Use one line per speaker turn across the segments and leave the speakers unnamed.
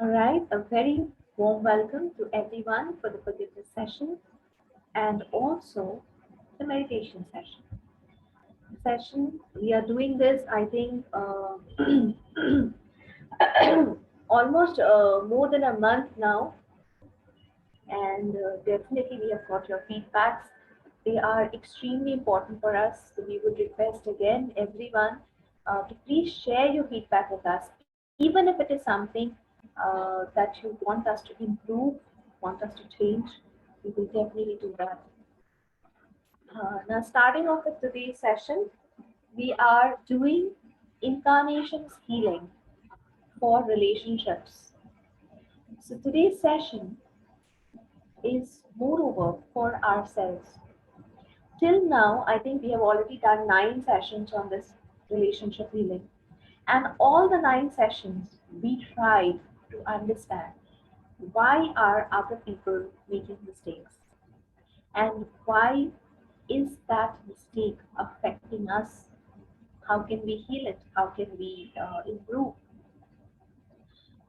All right, a very warm welcome to everyone for the forgiveness session and also the meditation session. We are doing this, I think, almost more than a month now, and definitely we have got your feedbacks. They are extremely important for us. So we would request again everyone to please share your feedback with us, even if it is something that you want us to improve, want us to change. We will definitely do that. Now, starting off with today's session, we are doing incarnations healing for relationships. So today's session is moreover for ourselves. Till now, I think we have already done 9 sessions on this relationship healing. And all the 9 sessions, we tried to understand why are other people making mistakes and why is that mistake affecting us? How can we heal it? How can we improve?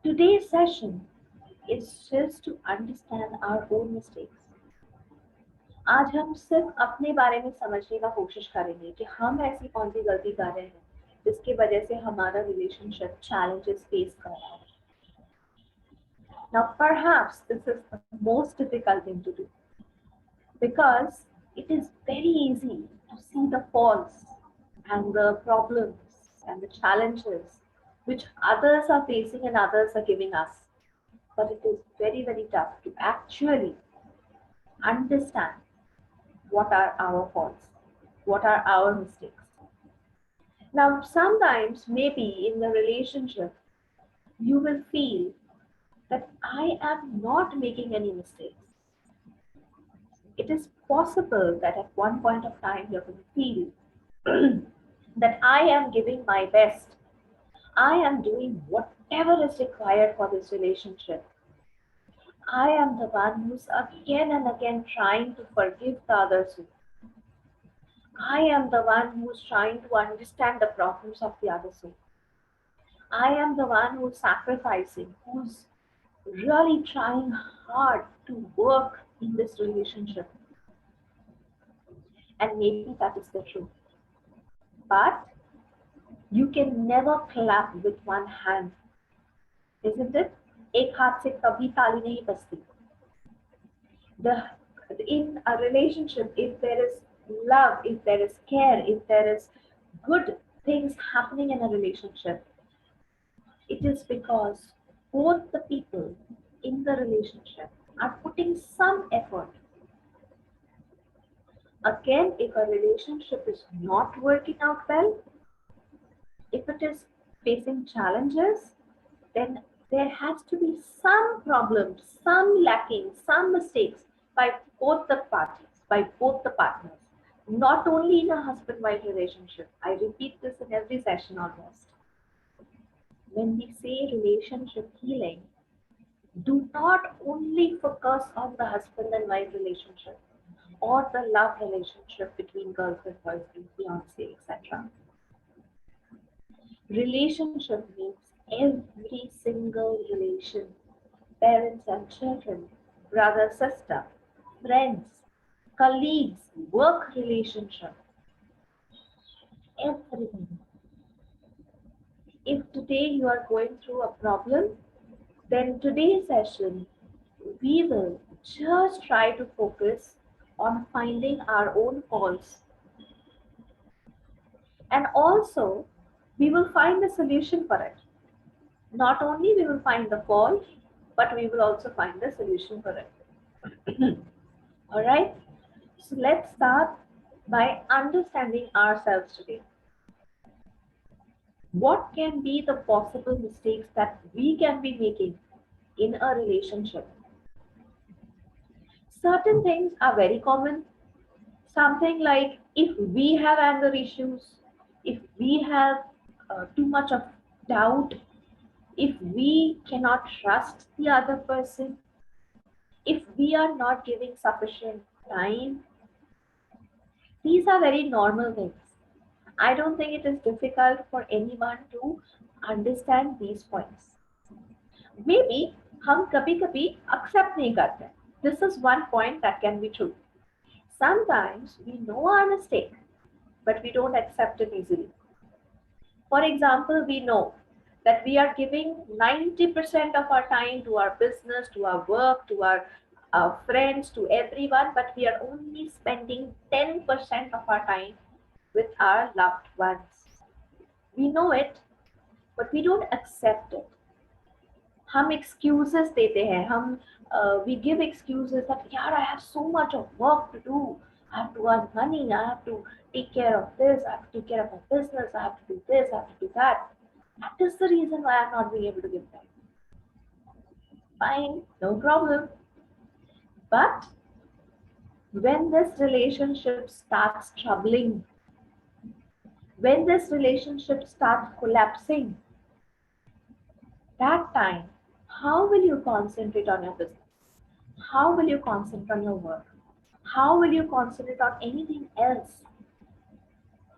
Today's session is just to understand our own mistakes. आज हम सिर्फ अपने बारे में समझने का कोशिश करेंगे कि हम ऐसी कौन सी गलती कर रहे हैं जिसकी वजह से हमारा रिलेशनशिप challenges फेस कर रहा है. Now perhaps this is the most difficult thing to do because it is very easy to see the faults and the problems and the challenges which others are facing and others are giving us. But it is very, very tough to actually understand what are our faults, what are our mistakes. Now, sometimes maybe in the relationship, you will feel that I am not making any mistakes. It is possible that at one point of time you're going to feel that I am giving my best. I am doing whatever is required for this relationship. I am the one who's again and again trying to forgive the other soul. I am the one who's trying to understand the problems of the other soul. I am the one who's sacrificing, who's really trying hard to work in this relationship. And maybe that is the truth. But you can never clap with one hand, isn't it? एक हाथ से कभी ताली नहीं बजती. In a relationship, if there is love, if there is care, if there is good things happening in a relationship, it is because both the people in the relationship are putting some effort. Again, if a relationship is not working out well, if it is facing challenges, then there has to be some problems, some lacking, some mistakes by both the parties, by both the partners. Not only in a husband-wife relationship. I repeat this in every session almost. When we say relationship healing, do not only focus on the husband and wife relationship or the love relationship between girlfriend, boyfriend, fiance, etc. Relationship means every single relation, parents and children, brother, sister, friends, colleagues, work relationship, everything. If today you are going through a problem, then today's session, we will just try to focus on finding our own faults. And also, we will find a solution for it. Not only we will find the fault, but we will also find the solution for it. All right. So let's start by understanding ourselves today. What can be the possible mistakes that we can be making in a relationship? Certain things are very common. Something like if we have anger issues, if we have too much of doubt, if we cannot trust the other person, if we are not giving sufficient time, these are very normal things. I don't think it is difficult for anyone to understand these points. May be हम कभी कभी accept नहीं करते. This is one point that can be true. Sometimes we know our mistake, but we don't accept it easily. For example, we know that we are giving 90% of our time to our business, to our work, to our friends, to everyone, but we are only spending 10% of our time with our loved ones. We know it, but we don't accept it. हम excuses देते हैं, हम we give excuses that यार I have so much of work to do, I have to earn money, I have to take care of this, I have to take care of my business, I have to do this, I have to do that. That is the reason why I'm not being able to give time. Fine, no problem. But when this relationship starts troubling, when this relationship starts collapsing, that time, how will you concentrate on your business? How will you concentrate on your work? How will you concentrate on anything else?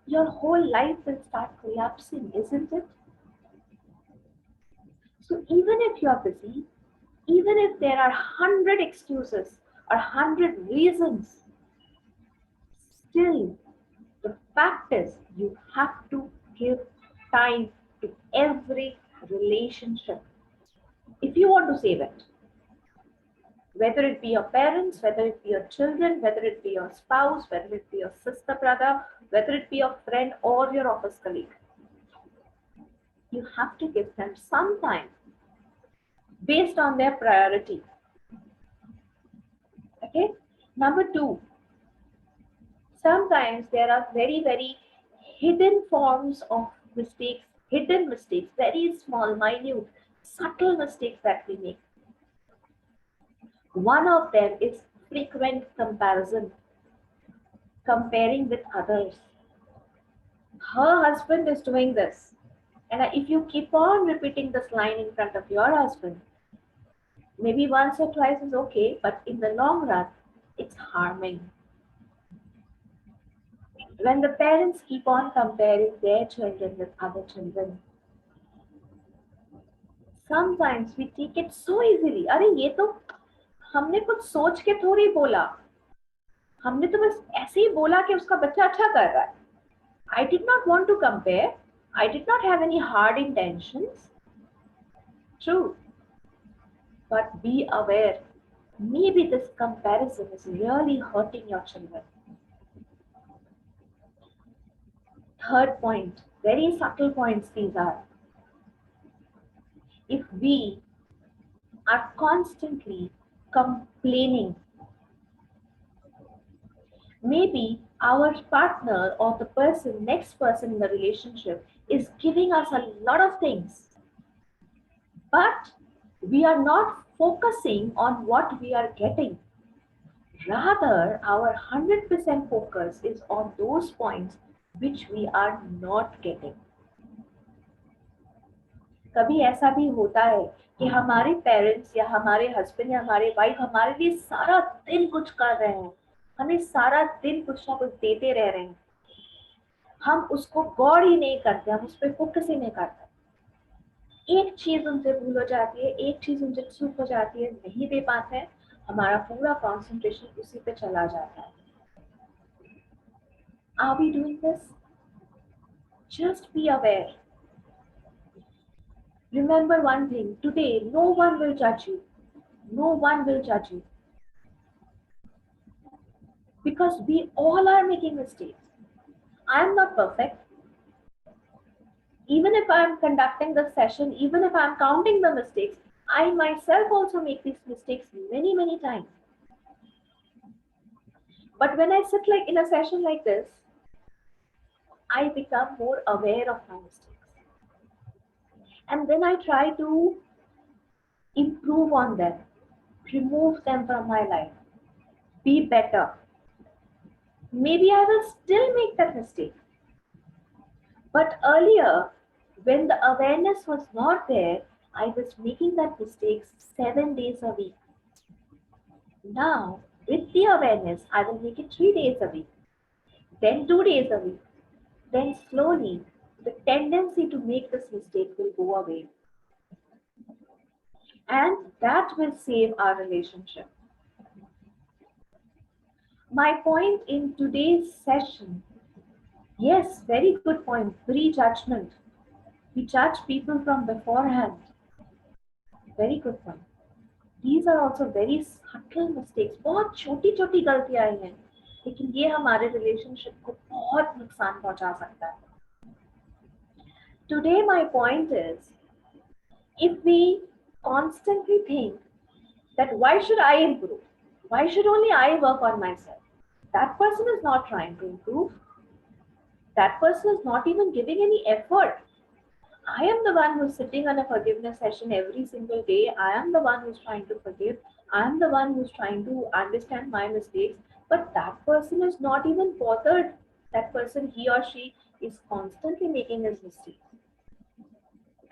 Your whole life will start collapsing, isn't it? So even if you are busy, even if there are 100 excuses or 100 reasons, still the fact is you have to give time to every relationship if you want to save it. Whether it be your parents, whether it be your children, whether it be your spouse, whether it be your sister, brother, whether it be your friend or your office colleague, you have to give them some time based on their priority. Okay. Number two, sometimes there are very, very hidden forms of mistakes, hidden mistakes, very small, minute, subtle mistakes that we make. One of them is frequent comparison, comparing with others. Her husband is doing this. And if you keep on repeating this line in front of your husband, maybe once or twice is okay, but in the long run, it's harming. When the parents keep on comparing their children with other children, sometimes we take it so easily. अरे ये तो हमने कुछ सोच के थोड़ी बोला, हमने तो बस ऐसे ही बोला कि उसका बच्चा अच्छा कर रहा है. I did not want to compare. I did not have any hard intentions. True. But be aware. Maybe this comparison is really hurting your children. Third point, very subtle points these are. If we are constantly complaining, maybe our partner or the next person in the relationship is giving us a lot of things, but we are not focusing on what we are getting. Rather, our 100% focus is on those points which we are not getting. कभी ऐसा भी होता है कि हमारे parents या हमारे husband या हमारे वाइफ हमारे लिए सारा दिन कुछ कर रहे हैं, हमें सारा दिन कुछ ना कुछ देते रह रहे हैं, हम उसको गौर ही नहीं करते, हम उस पर फोकस ही नहीं करते. एक चीज उनसे भूल हो जाती है, एक चीज उनसे चूक हो जाती है, नहीं दे पाते हैं, हमारा पूरा कंसंट्रेशन उसी पे चला जाता है. Are we doing this? Just be aware. Remember one thing, today no one will judge you. No one will judge you. Because we all are making mistakes. I am not perfect. Even if I am conducting the session, even if I am counting the mistakes, I myself also make these mistakes many, many times. But when I sit like in a session like this, I become more aware of my mistakes. And then I try to improve on them, remove them from my life, be better. Maybe I will still make that mistake. But earlier, when the awareness was not there, I was making that mistake 7 days a week. Now, with the awareness, I will make it 3 days a week, then 2 days a week. Then slowly, the tendency to make this mistake will go away. and that will save our relationship. My point in today's session, yes, very good point, prejudgment. We judge people from beforehand. Very good point. These are also very subtle mistakes. बहुत छोटी छोटी गलतियां हैं, लेकिन ये हमारे relationship को बहुत नुकसान पहुंचा सकता है. Today my point is, if we constantly think that why should I improve? Why should only I work on myself? That person is not trying to improve. That person is not even giving any effort. I am the one who's sitting on a forgiveness session every single day. I am the one who's trying to forgive. I am the one who's trying to understand my mistakes. But that person is not even bothered. That person, he or she, is constantly making his mistakes.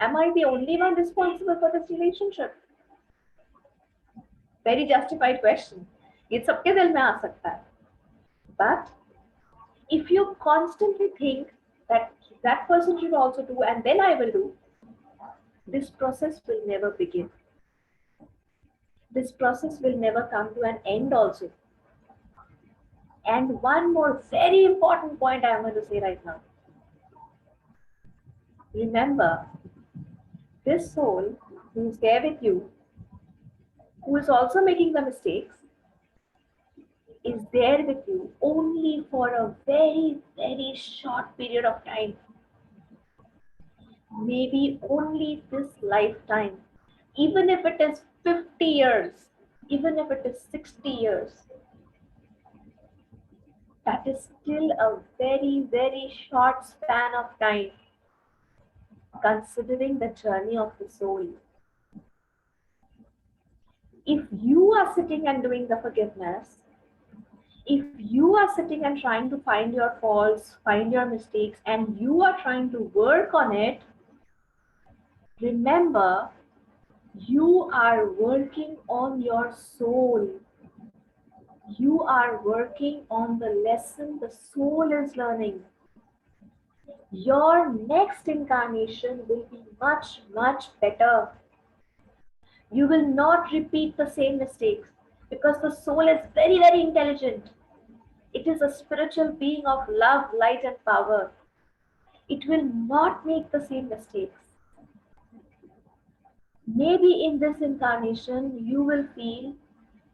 Am I the only one responsible for this relationship? Very justified question. ये सबके दिल में आ सकता है. But if you constantly think that that person should also do and then I will do, this process will never begin. This process will never come to an end also. And one more very important point I am going to say right now. Remember, this soul who is there with you, who is also making the mistakes, is there with you only for a very, very short period of time. Maybe only this lifetime. Even if it is 50 years, even if it is 60 years, that is still a very, very short span of time, considering the journey of the soul. If you are sitting and doing the forgiveness, if you are sitting and trying to find your faults, find your mistakes, and you are trying to work on it, remember, you are working on your soul. You are working on the lesson the soul is learning. Your next incarnation will be much, much better. You will not repeat the same mistakes because the soul is very, very intelligent. It is a spiritual being of love, light, and power. It will not make the same mistakes. Maybe in this incarnation, you will feel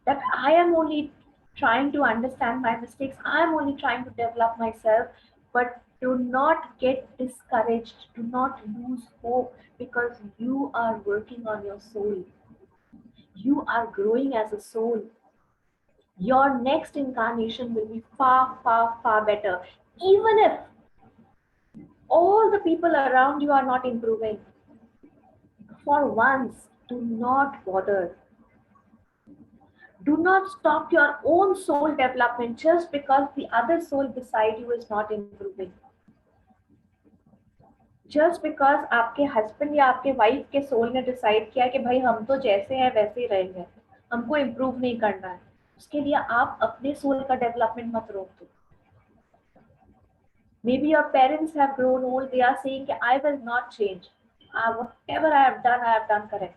that I am only trying to understand my mistakes. I am only trying to develop myself. But do not get discouraged. Do not lose hope because you are working on your soul. You are growing as a soul. Your next incarnation will be far, far, far better. Even if all the people around you are not improving, for once, do not bother. Do not stop your own soul development just because the other soul beside you is not improving. Just because आपके husband या आपके wife के soul ने decide किया कि भाई हम तो जैसे हैं वैसे ही रहेंगे, हमको इम्प्रूव नहीं करना है, उसके लिए आप अपने सोल का डेवलपमेंट मत रोक दो. Maybe your parents have grown old, they are saying कि I will not change. Whatever I have done correct.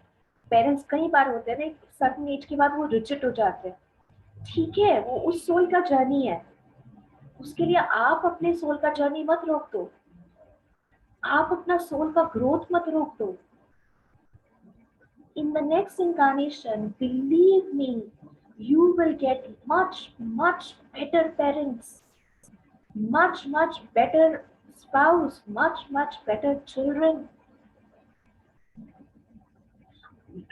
Parents कई बार होते हैं ना, certain age के बाद वो rigid हो जाते हैं. ठीक है, वो उस सोल का जर्नी है, उसके लिए आप अपने सोल का जर्नी मत रोक दो. आप अपना सोल का ग्रोथ मत रोक दो. In the next incarnation, believe me, you will get much, much better parents, much, much better spouse, much, much better children.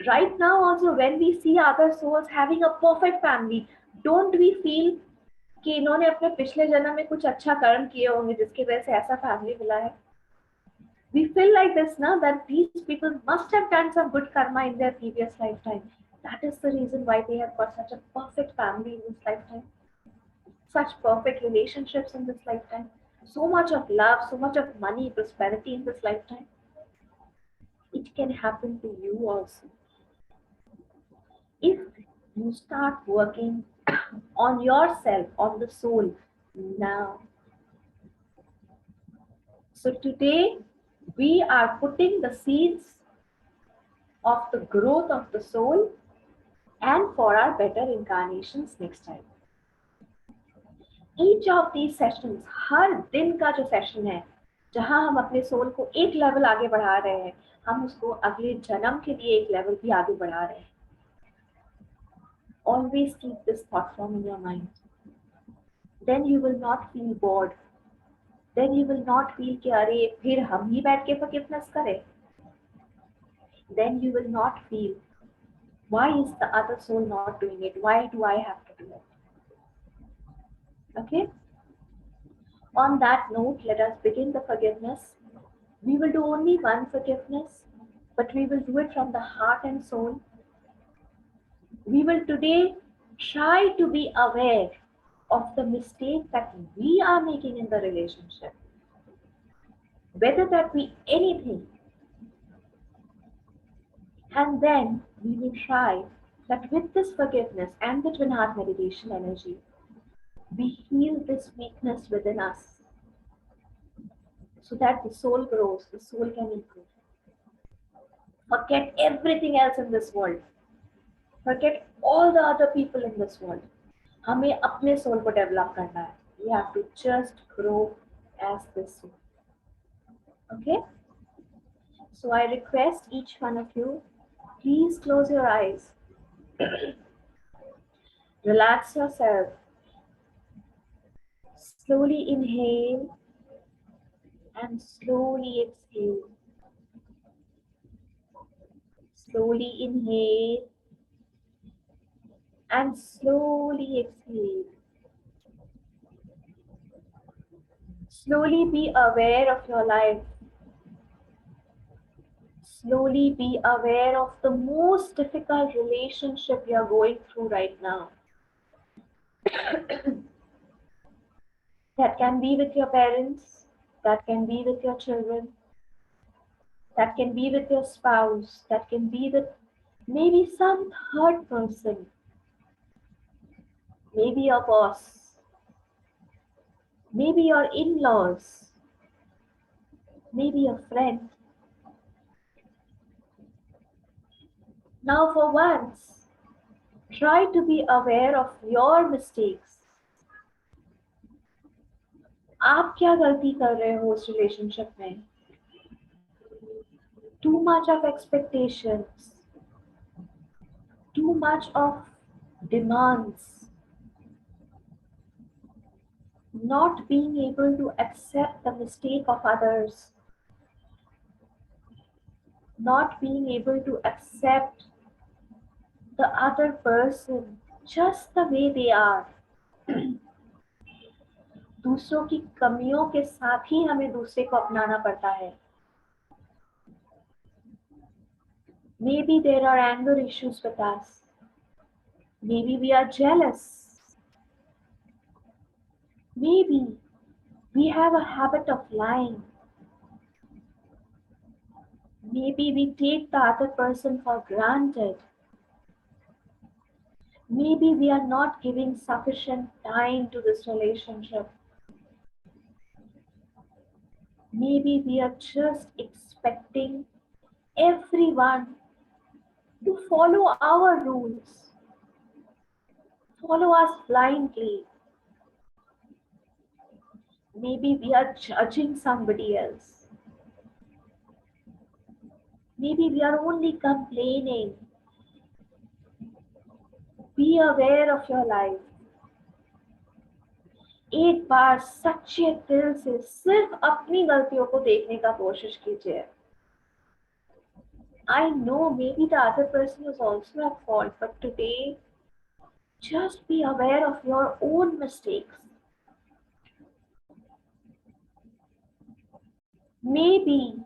Right now also, when we see other souls having a perfect family, don't we feel कि इन्होंने अपने पिछले जन्म में कुछ अच्छा कर्म किए होंगे जिसकी वजह से ऐसा फैमिली मिला है? We feel like this now, that these people must have done some good karma in their previous lifetime. That is the reason why they have got such a perfect family in this lifetime, such perfect relationships in this lifetime, so much of love, so much of money, prosperity in this lifetime. It can happen to you also. If you start working on yourself, on the soul now. So today we are putting the seeds of the growth of the soul and for our better incarnations next time. Each of these sessions, हर दिन का जो session है जहां हम अपने soul को एक level आगे बढ़ा रहे हैं, हम उसको अगले जन्म के लिए एक लेवल भी आगे बढ़ा रहे हैं. Always keep this thought form in your mind. Then you will not feel bored. Then you will not feel कि अरे फिर हम ही बैठ के forgiveness करें. Then you will not feel why is the other soul not doing it? Why do I have to do it? Okay? On that note, let us begin the forgiveness. We will do only one forgiveness, but we will do it from the heart and soul. We will today try to be aware of the mistake that we are making in the relationship. Whether that be anything. And then we will try that with this forgiveness and the twin heart meditation energy, we heal this weakness within us so that the soul grows, the soul can improve. Forget everything else in this world. Forget all the other people in this world. हमें अपने soul को develop करना है. We have to just grow as this soul. Okay? So I request each one of you, please close your eyes. Relax yourself. Slowly inhale and slowly exhale. Slowly inhale and slowly exhale. Slowly be aware of your life. Slowly be aware of the most difficult relationship you are going through right now. That can be with your parents, that can be with your children, that can be with your spouse, that can be with maybe some third person, maybe your boss, maybe your in-laws, maybe a friend. Now for once, try to be aware of your mistakes. आप क्या गलती कर रहे हो उस relationship में? Too much of expectations, too much of demands, not being able to accept the mistake of others, not being able to accept the other person just the way they are. दूसरों की कमियों के साथ ही हमें दूसरे को अपनाना पड़ता है. Maybe there are anger issues with us. Maybe we are jealous. Maybe we have a habit of lying. Maybe we take the other person for granted. Maybe we are not giving sufficient time to this relationship. Maybe we are just expecting everyone to follow our rules, follow us blindly. Maybe we are judging somebody else. Maybe we are only complaining. Be aware of your life. एक बार सच्चे दिल से सिर्फ अपनी गलतियों को देखने का कोशिश कीजिए. I know maybe the other person is also at fault, but today, just be aware of your own mistakes. Maybe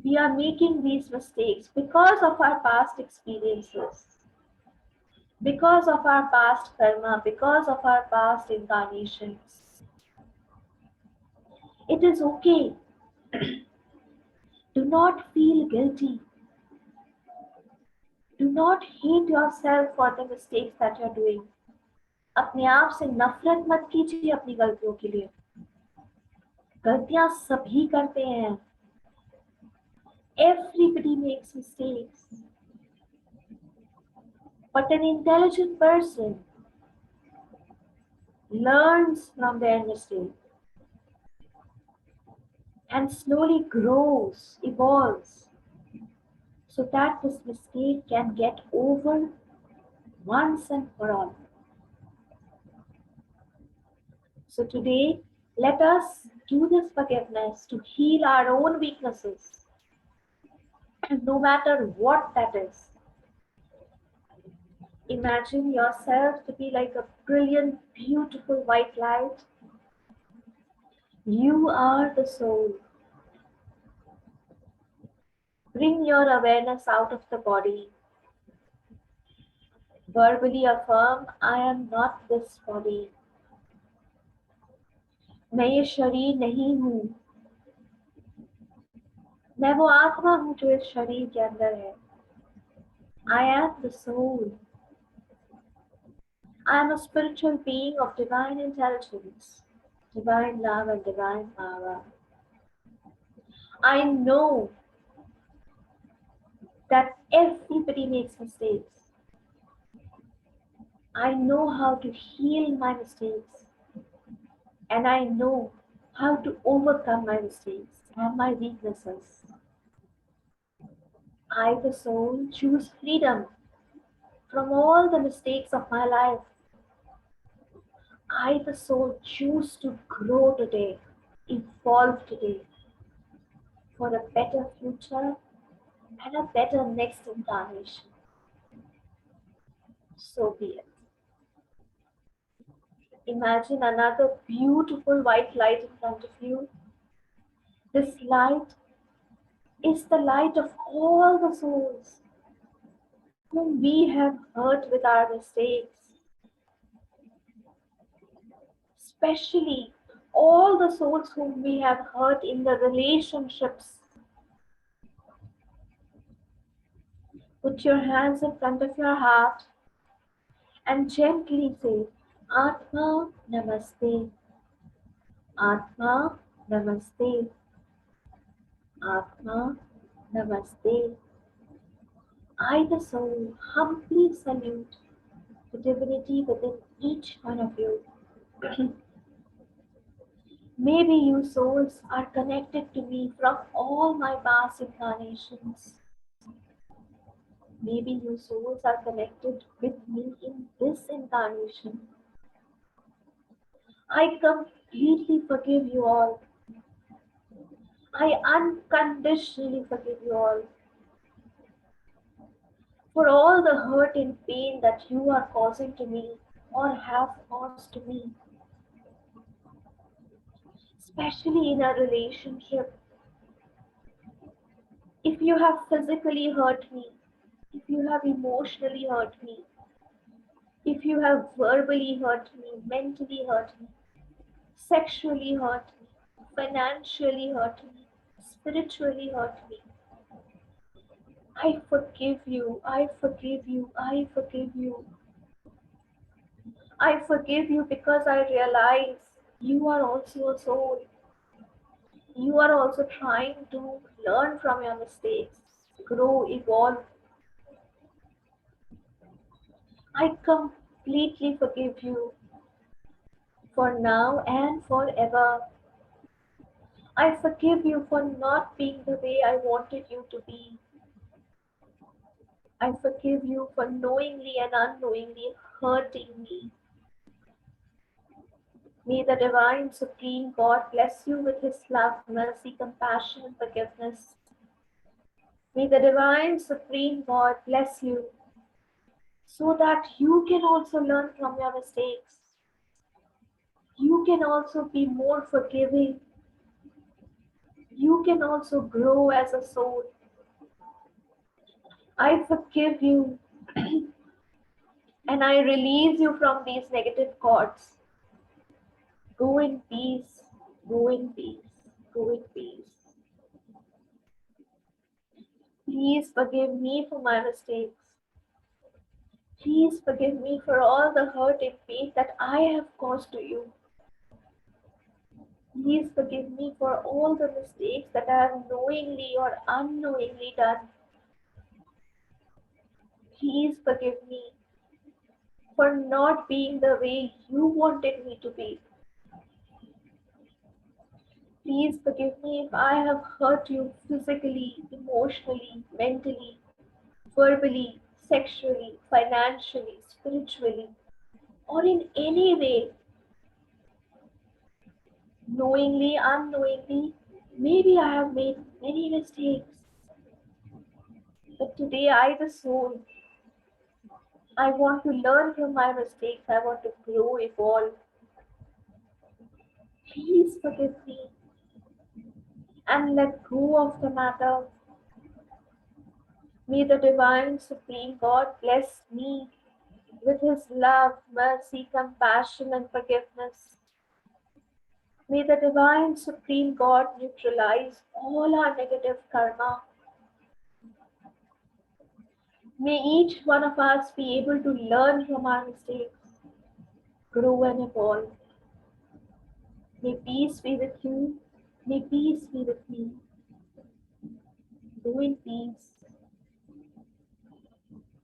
we are making these mistakes because of our past experiences, because of our past karma, because of our past incarnations. It is okay. Do not feel guilty. Do not hate yourself for the mistakes that you are doing. अपने आप से नफरत मत कीजिए अपनी गलतियों के लिए. गलतियां सभी करते हैं. Everybody makes mistakes. But an intelligent person learns from their mistake and slowly grows, evolves, so that this mistake can get over once and for all. So today, let us do this forgiveness to heal our own weaknesses, no matter what that is. Imagine yourself to be like a brilliant, beautiful white light. You are the soul. Bring your awareness out of the body. Verbally affirm, I am not this body. मैं ये शरीर नहीं हूँ. मैं वो आत्मा हूँ जो इस शरीर के अंदर है. I am the soul. I am a spiritual being of divine intelligence, divine love and divine power. I know that everybody makes mistakes. I know how to heal my mistakes, and I know how to overcome my mistakes and my weaknesses. I, the soul, choose freedom from all the mistakes of my life. I, the soul, choose to grow today, evolve today for a better future and a better next incarnation. So be it. Imagine another beautiful white light in front of you. This light is the light of all the souls whom we have hurt with our mistakes, especially all the souls whom we have hurt in the relationships. Put your hands in front of your heart and gently say, Atma Namaste, Atma Namaste, Atma Namaste. I, the soul, humbly salute the divinity within each one of you. Maybe you souls are connected to me from all my past incarnations. Maybe you souls are connected with me in this incarnation. I completely forgive you all. I unconditionally forgive you all for all the hurt and pain that you are causing to me or have caused to me, especially in a relationship. If you have physically hurt me, if you have emotionally hurt me, if you have verbally hurt me, mentally hurt me, sexually hurt me, financially hurt me, spiritually hurt me, I forgive you, I forgive you, I forgive you. I forgive you because I realize you are also a soul. You are also trying to learn from your mistakes, grow, evolve. I completely forgive you for now and forever. I forgive you for not being the way I wanted you to be. I forgive you for knowingly and unknowingly hurting me. May the divine supreme God bless you with his love, mercy, compassion, and forgiveness. May the divine supreme God bless you so that you can also learn from your mistakes. You can also be more forgiving. You can also grow as a soul. I forgive you and I release you from these negative thoughts. Go in peace, go in peace, go in peace. Please forgive me for my mistakes. Please forgive me for all the hurt and pain that I have caused to you. Please forgive me for all the mistakes that I have knowingly or unknowingly done. Please forgive me for not being the way you wanted me to be. Please forgive me if I have hurt you physically, emotionally, mentally, verbally, sexually, financially, spiritually, or in any way, knowingly, unknowingly. Maybe I have made many mistakes, but today I, the soul, I want to learn from my mistakes. I want to grow, evolve. Please forgive me and let go of the matter. May the Divine Supreme God bless me with His love, mercy, compassion, and forgiveness. May the Divine Supreme God neutralize all our negative karma. May each one of us be able to learn from our mistakes, grow and evolve. May peace be with you. May peace be with me. Go in peace.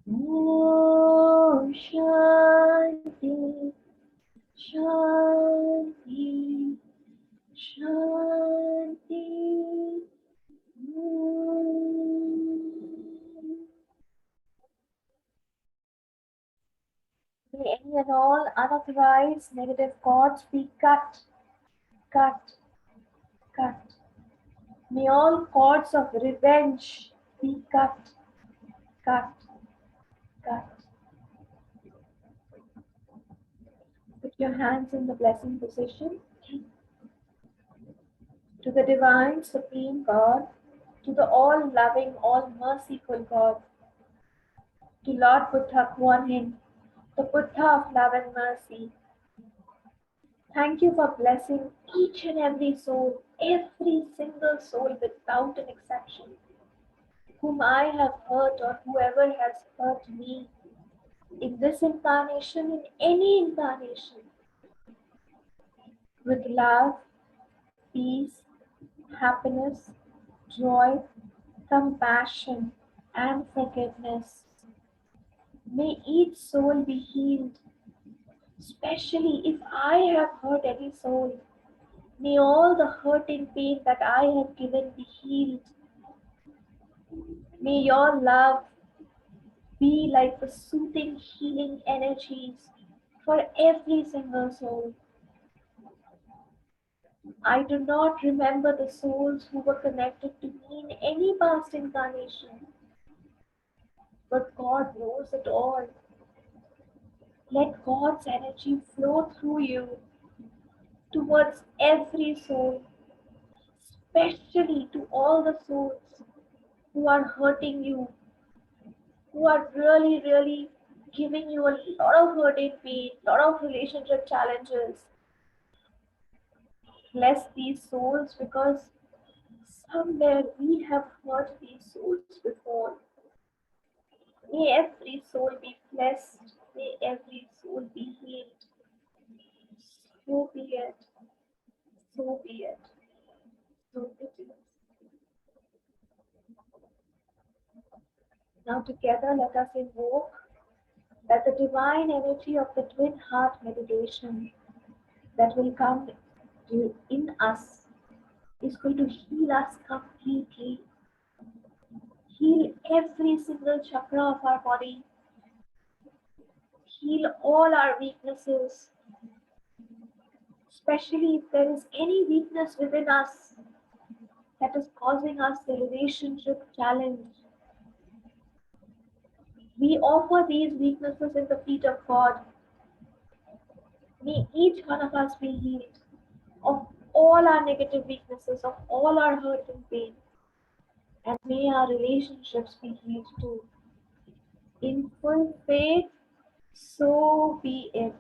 Om Shanti, Shanti, Shanti. May any and all unauthorized negative thoughts be cut, cut, cut. May all cords of revenge be cut, cut, cut. Put your hands in the blessing position. To the Divine Supreme God, to the all-loving, all-merciful God, to Lord Buddha Kuan Yin, the Buddha of love and mercy. Thank you for blessing each and every soul, every single soul without an exception, whom I have hurt or whoever has hurt me in this incarnation, in any incarnation, with love, peace, happiness, joy, compassion, and forgiveness. May each soul be healed, especially if I have hurt any soul. May all the hurt and pain that I have given be healed. May your love be like the soothing, healing energies for every single soul. I do not remember the souls who were connected to me in any past incarnation, but God knows it all. Let God's energy flow through you towards every soul, especially to all the souls who are hurting you, who are really, really giving you a lot of hurt and pain, lot of relationship challenges. Bless these souls because somewhere we have hurt these souls before. May every soul be blessed. May every soul be healed. So be it. So be it. So it is. Now together let us invoke that the divine energy of the twin heart meditation that will come in us is going to heal us completely. Heal every single chakra of our body. Heal all our weaknesses, especially if there is any weakness within us that is causing us the relationship challenge. We offer these weaknesses in the feet of God. May each one of us be healed of all our negative weaknesses, of all our hurt and pain. And may our relationships be healed too. In full faith, so be it.